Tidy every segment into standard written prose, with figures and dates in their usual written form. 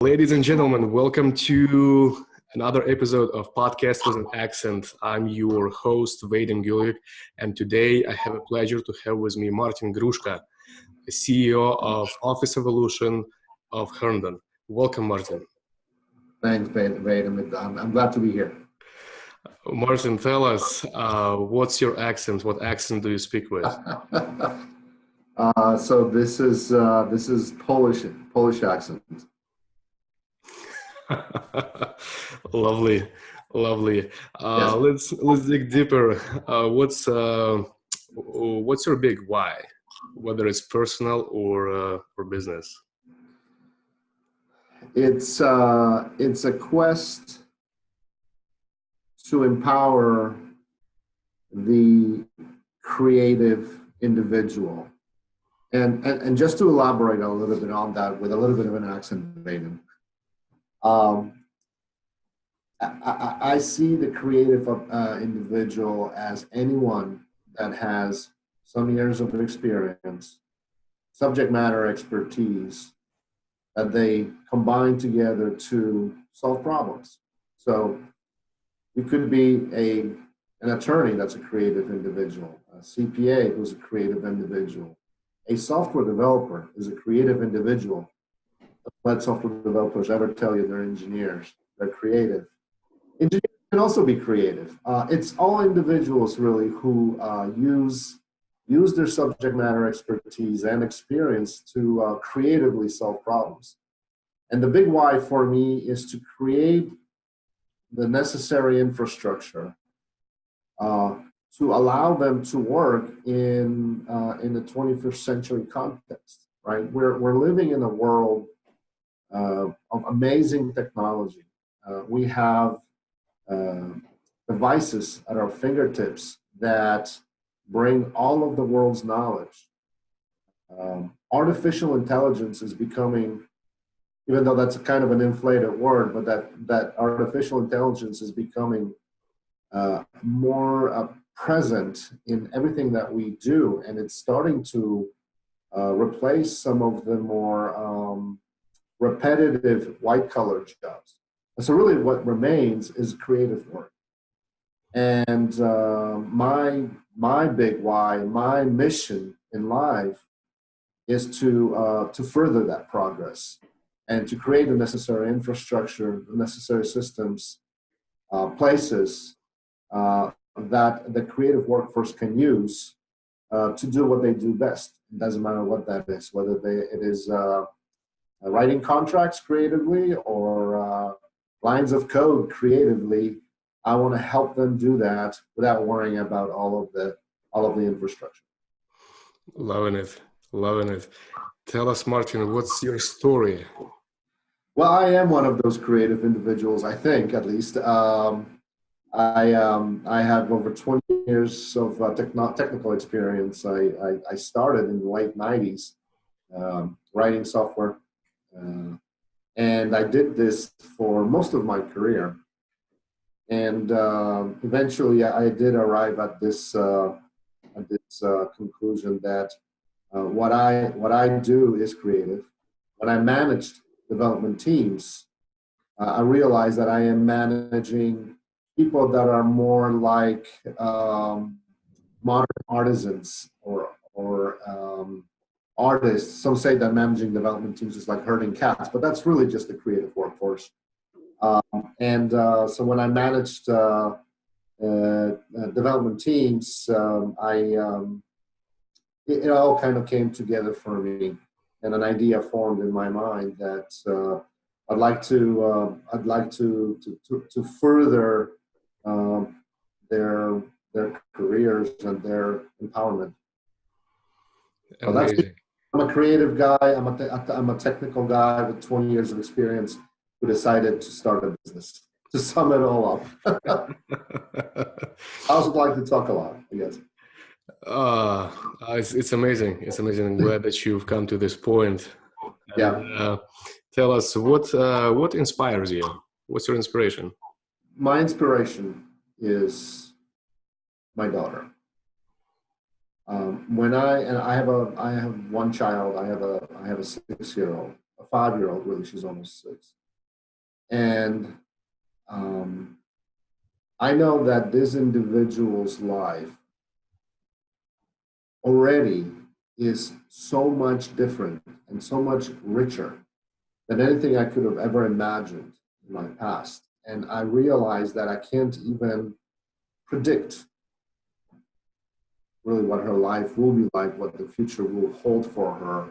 Ladies and gentlemen, welcome to another episode of Podcast with an Accent. I'm your host, Vadim Gulik, and today I have a pleasure to have with me Martin Gruszka, the CEO of Office Evolution of Herndon. Welcome, Martin. Thanks, Vadim. I'm glad to be here. Martin, tell us, what's your accent? What accent do you speak with? So this is Polish accent. Lovely. Yes. Let's dig deeper. What's your big why, whether it's personal or business? It's a quest to empower the creative individual, and just to elaborate a little bit on that with a little bit of an accent, Vadim. I see the creative individual as anyone that has some years of experience, subject matter expertise, that they combine together to solve problems. So you could be an attorney that's a creative individual, a CPA who's a creative individual, a software developer is a creative individual. Don't let software developers ever tell you they're engineers. They're creative. Engineers can also be creative. It's all individuals really who use their subject matter expertise and experience to creatively solve problems. And the big why for me is to create the necessary infrastructure to allow them to work in the 21st century context. Right? We're living in a world of amazing technology. We have devices at our fingertips that bring all of the world's knowledge. Artificial intelligence is becoming, even though that's a kind of an inflated word, but that artificial intelligence is becoming more present in everything that we do, and it's starting to replace some of the more repetitive white-collar jobs. And so really what remains is creative work. And my big why, my mission in life is to further that progress and to create the necessary infrastructure, the necessary systems, places that the creative workforce can use to do what they do best. It doesn't matter what that is, whether it is writing contracts creatively or lines of code creatively. I want to help them do that without worrying about all of the infrastructure. Loving it. Tell us, Martin, what's your story? Well, I am one of those creative individuals, I think, at least. I have over 20 years of technical experience. I started in the late 90s writing software. And I did this for most of my career. And eventually I did arrive at this conclusion that what I do is creative. When I managed development teams, I realized that I am managing people that are more like modern artisans or artists. Some say that managing development teams is like herding cats, but that's really just the creative workforce. So when I managed development teams, it all kind of came together for me, and an idea formed in my mind that I'd like to further their careers and their empowerment. So that's me. I'm a creative guy. I'm a technical guy with 20 years of experience who decided to start a business. To sum it all up, I also like to talk a lot, I guess. It's amazing. It's amazing. I'm glad that you've come to this point. Yeah. Tell us what inspires you. What's your inspiration? My inspiration is my daughter. I have one child. I have a 6-year-old, a a 5-year-old, really, she's almost 6. And I know that this individual's life already is so much different and so much richer than anything I could have ever imagined in my past. And I realized that I can't even predict really what her life will be like, what the future will hold for her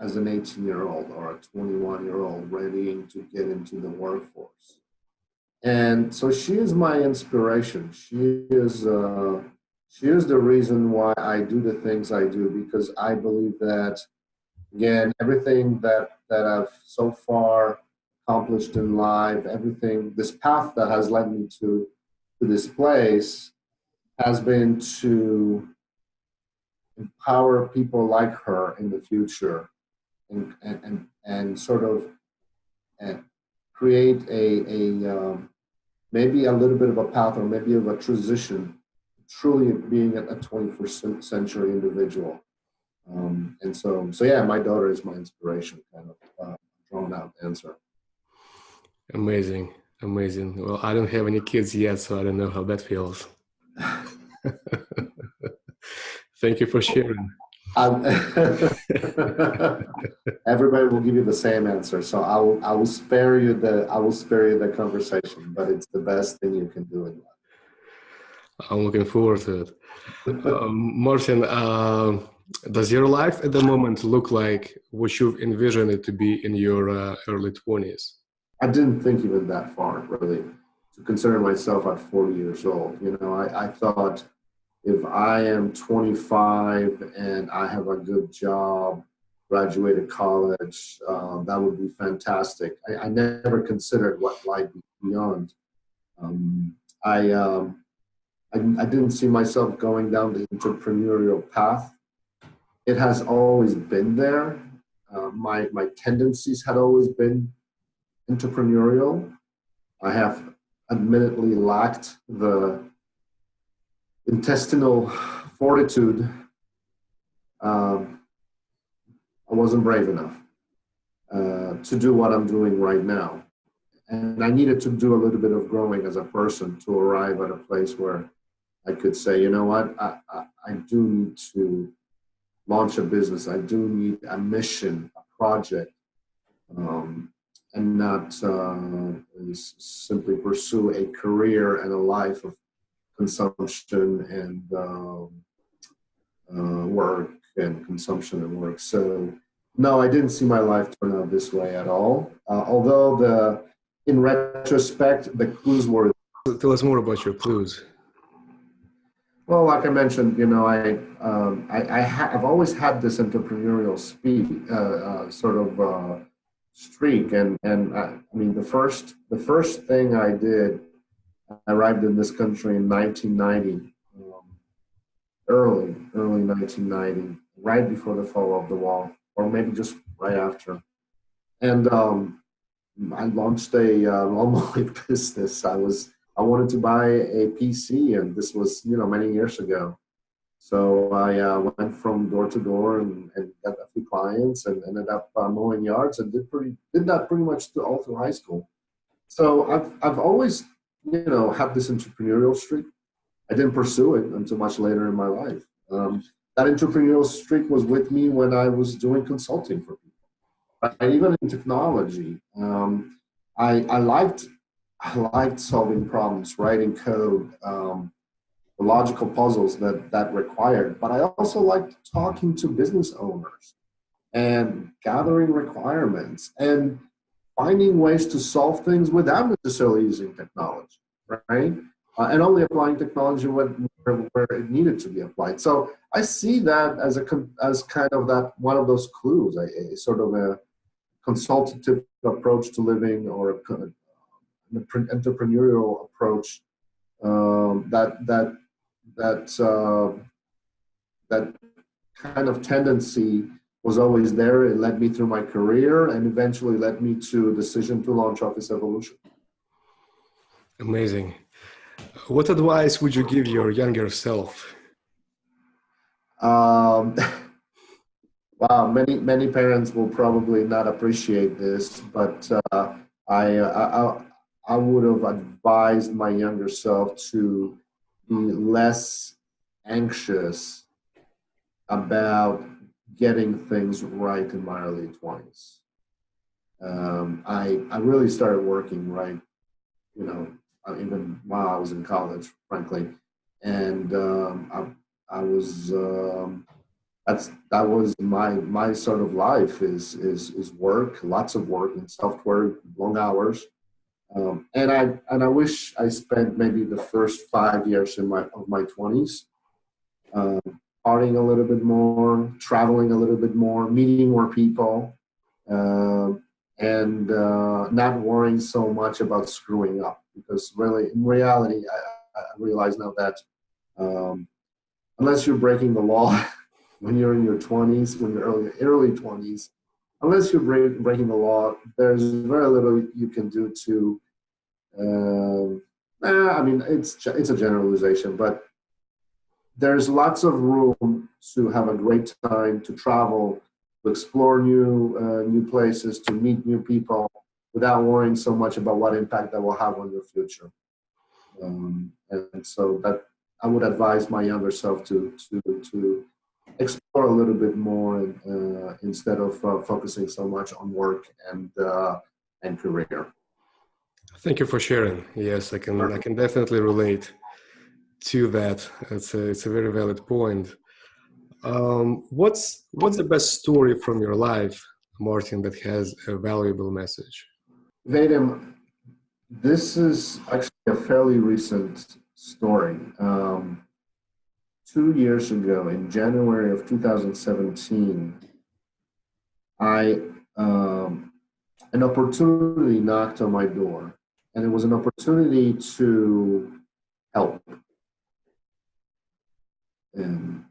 as an 18-year-old or a 21-year-old readying to get into the workforce. And so she is my inspiration. She is the reason why I do the things I do, because I believe that, again, everything that I've so far accomplished in life, everything, this path that has led me to this place has been to empower people like her in the future and sort of create a maybe a little bit of a path or maybe of a transition, truly being a 21st century individual. And so yeah, my daughter is my inspiration, kind of drawn out answer. Amazing. Well, I don't have any kids yet, so I don't know how that feels. Thank you for sharing. Everybody will give you the same answer, so I will spare you the conversation, but it's the best thing you can do in life. I'm looking forward to it. Martin, does your life at the moment look like what you've envisioned it to be in your early 20s? I didn't think even that far, really, to consider myself at 40 years old. You know, I thought if I am 25 and I have a good job, graduated college, that would be fantastic. I never considered what life beyond. I didn't see myself going down the entrepreneurial path. It has always been there. My tendencies had always been entrepreneurial. I have admittedly lacked the intestinal fortitude. I wasn't brave enough to do what I'm doing right now. And I needed to do a little bit of growing as a person to arrive at a place where I could say, you know what, I do need to launch a business. I do need a mission, a project, and not simply pursue a career and a life of consumption and work and consumption and work. So no, I didn't see my life turn out this way at all. Although in retrospect, the clues were. Tell us more about your clues. Well, like I mentioned, you know, I've always had this entrepreneurial streak, and I mean, the first thing I did, I arrived in this country in 1990, early 1990, right before the fall of the wall, or maybe just right after, and I launched a lawnmowing business. I wanted to buy a PC, and this was, you know, many years ago. So I went from door to door and got a few clients and ended up mowing yards and did that pretty much all through high school. So I've always, you know, had this entrepreneurial streak. I didn't pursue it until much later in my life. That entrepreneurial streak was with me when I was doing consulting for people, right? Even in technology. I liked solving problems, writing code, the logical puzzles that required. But I also liked talking to business owners and gathering requirements and finding ways to solve things without necessarily using technology, right? And only applying technology where it needed to be applied. So I see that as kind of that one of those clues, a sort of a consultative approach to living, or an entrepreneurial approach that kind of tendency was always there. It led me through my career and eventually led me to a decision to launch Office Evolution. Amazing. What advice would you give your younger self? Well, Wow, many parents will probably not appreciate this, but I would have advised my younger self to be less anxious about getting things right in my early 20s. I really started working right, you know, even while I was in college, frankly, and I was that was my sort of life is work, lots of work and software, long hours, and I wish I spent maybe the first 5 years of my 20s uh, partying a little bit more, traveling a little bit more, meeting more people, uh, and not worrying so much about screwing up. Because really, in reality, I realize now that um, unless you're breaking the law when you're in your 20s, when you're early 20s, unless you're breaking the law, there's very little you can do to. I mean, it's a generalization, but there's lots of room to have a great time, to travel, to explore new places, to meet new people, without worrying so much about what impact that will have on your future. And so that I would advise my younger self to explore a little bit more instead of focusing so much on work and career. Thank you for sharing. Yes, I can definitely relate to that. It's a very valid point. What's the best story from your life, Martin, that has a valuable message? Vadim, this is actually a fairly recent story. 2 years ago, in January of 2017, I an opportunity knocked on my door, and it was an opportunity to help. And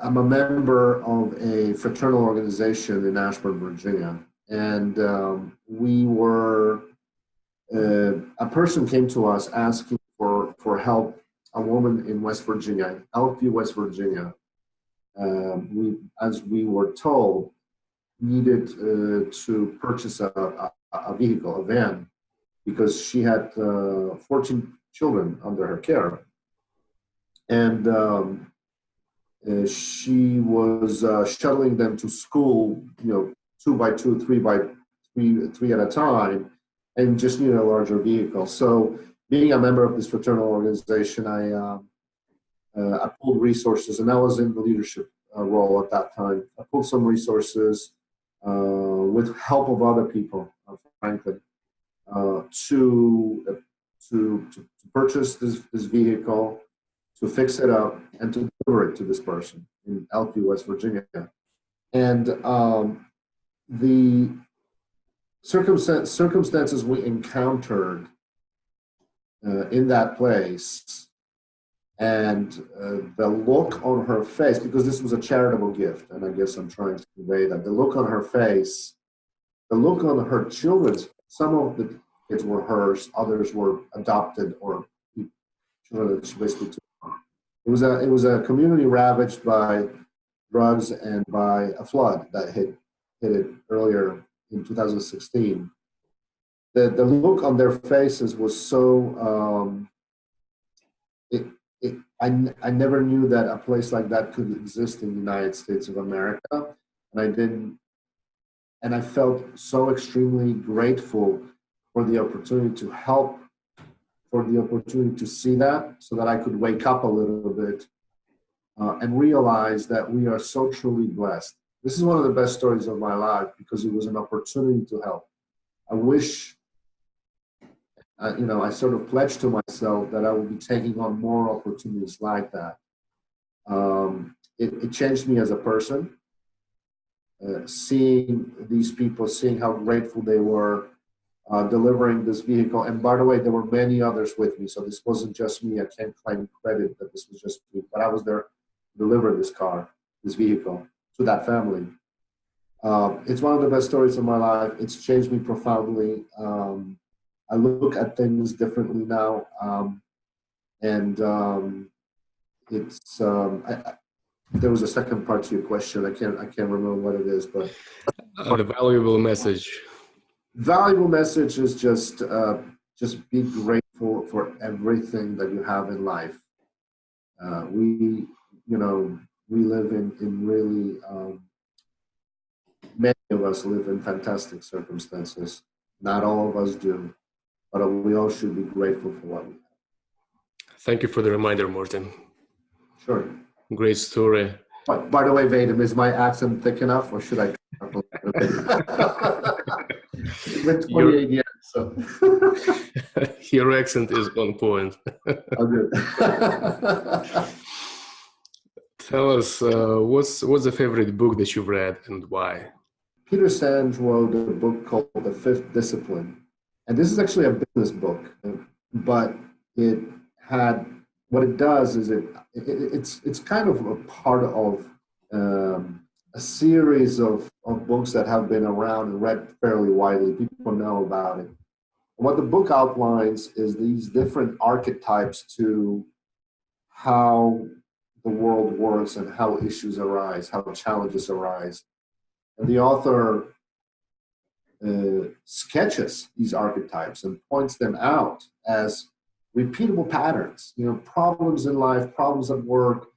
I'm a member of a fraternal organization in Ashburn, Virginia, and a person came to us asking for help. A woman in West Virginia, Elkview, West Virginia, as we were told, needed to purchase a vehicle, a van, because she had 14 children under her care. And she was shuttling them to school, two by two, three at a time, and just needed a larger vehicle. So, being a member of this fraternal organization, I pulled resources, and I was in the leadership role at that time. I pulled some resources with help of other people, frankly, to purchase this vehicle, to fix it up, and to deliver it to this person in Elkview, West Virginia. And the circumstances we encountered in that place, and the look on her face, because this was a charitable gift, and I guess I'm trying to convey that, the look on her face, the look on her children's, some of the kids were hers, others were adopted or children that she basically took. It was a community ravaged by drugs and by a flood that hit it earlier in 2016. The look on their faces was so I never knew that a place like that could exist in the United States of America, and I didn't, and I felt so extremely grateful for the opportunity to help, for the opportunity to see that, so that I could wake up a little bit and realize that we are so truly blessed. This is one of the best stories of my life because it was an opportunity to help. I wish, I sort of pledged to myself that I will be taking on more opportunities like that. It changed me as a person, seeing these people, seeing how grateful they were, delivering this vehicle. And by the way, there were many others with me, so this wasn't just me. I can't claim credit that this was just me, but I was there to deliver this vehicle to that family. It's one of the best stories of my life. It's changed me profoundly. I look at things differently now, and it's there was a second part to your question. I can't remember what it is, but The valuable message. valuable message is just be grateful for everything that you have in life. We, you know, we live in really, many of us live in fantastic circumstances. Not all of us do, but we all should be grateful for what we have. Thank you for the reminder, Martin. Sure. Great story. But by the way, Vadim, is my accent thick enough, or should I talk a little bit? It's been 28 years, so. Your accent is on point. Oh, good. Tell us, what's the favorite book that you've read and why? Peter Senge wrote a book called The Fifth Discipline. And this is actually a business book, but it had, what it does is it's kind of a part of a series of books that have been around and read fairly widely. People know about it. What the book outlines is these different archetypes to how the world works and how issues arise, how challenges arise. And the author sketches these archetypes and points them out as repeatable patterns. You know, problems in life, problems at work,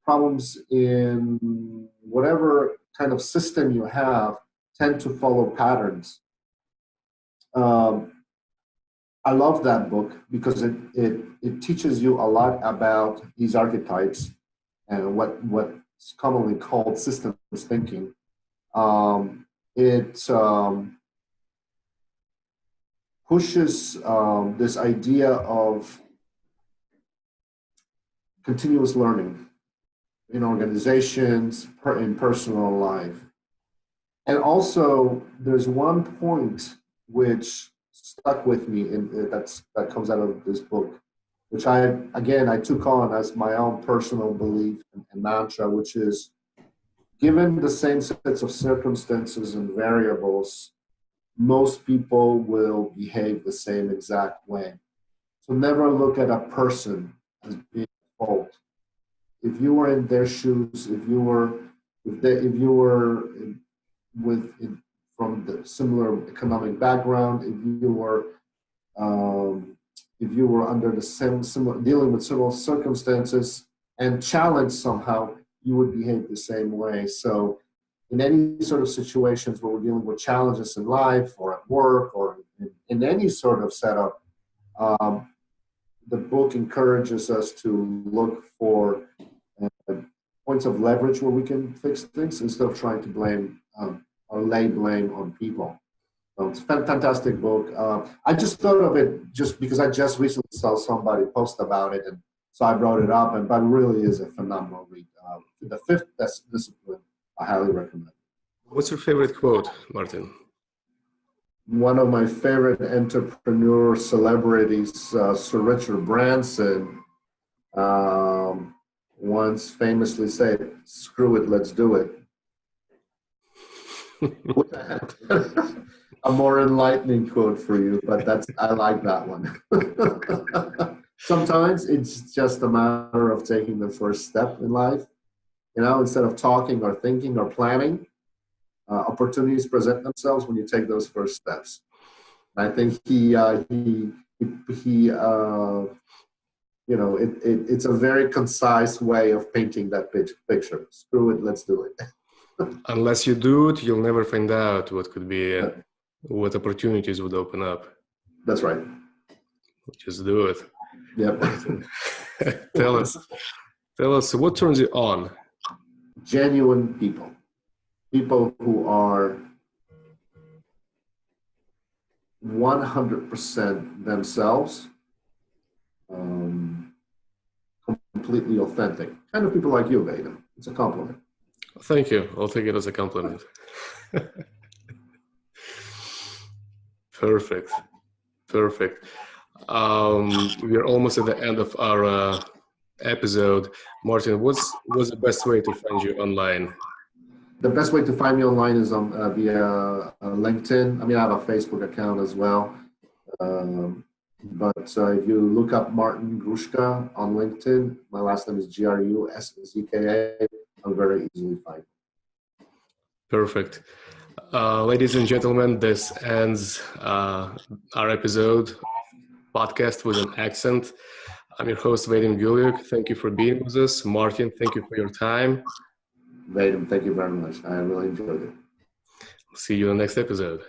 problems in whatever kind of system you have tend to follow patterns. I love that book because it teaches you a lot about these archetypes and what's commonly called systems thinking. It pushes this idea of continuous learning in organizations, in personal life. And also, there's one point which stuck with me, that comes out of this book, which I took on as my own personal belief and mantra, which is, given the same sets of circumstances and variables, most people will behave the same exact way. So never look at a person as being at fault. If you were in their shoes, if you were from the similar economic background, if you were under the similar dealing with similar circumstances and challenged somehow, you would behave the same way. So in any sort of situations where we're dealing with challenges in life or at work or in any sort of setup, the book encourages us to look for points of leverage where we can fix things instead of trying to blame or lay blame on people. So it's a fantastic book. I just thought of it just because I just recently saw somebody post about it, and so I brought it up. But it really is a phenomenal read. The Fifth Discipline, I highly recommend. What's your favorite quote, Martin? One of my favorite entrepreneur celebrities, Sir Richard Branson, once famously said, "Screw it, let's do it." A more enlightening quote for you, but I like that one. Sometimes it's just a matter of taking the first step in life. You know, instead of talking or thinking or planning, opportunities present themselves when you take those first steps. And I think it's a very concise way of painting that picture. Screw it, let's do it. Unless you do it, you'll never find out what could be, what opportunities would open up. That's right. Just do it. Yep. Tell us what turns you on? Genuine people. People who are 100% themselves, completely authentic. Kind of people like you, Vadim. It's a compliment. Thank you. I'll take it as a compliment. Perfect. We're almost at the end of our episode. Martin, what's the best way to find you online? The best way to find me online is via LinkedIn. I mean, I have a Facebook account as well. But if you look up Martin Gruszka on LinkedIn, my last name is Gruszka. I'm very easily find. Perfect. Ladies and gentlemen, this ends our episode of Podcast with an Accent. I'm your host, Vadim Gulyuk. Thank you for being with us. Martin, thank you for your time. Vadim, thank you very much. I really enjoyed it. See you in the next episode.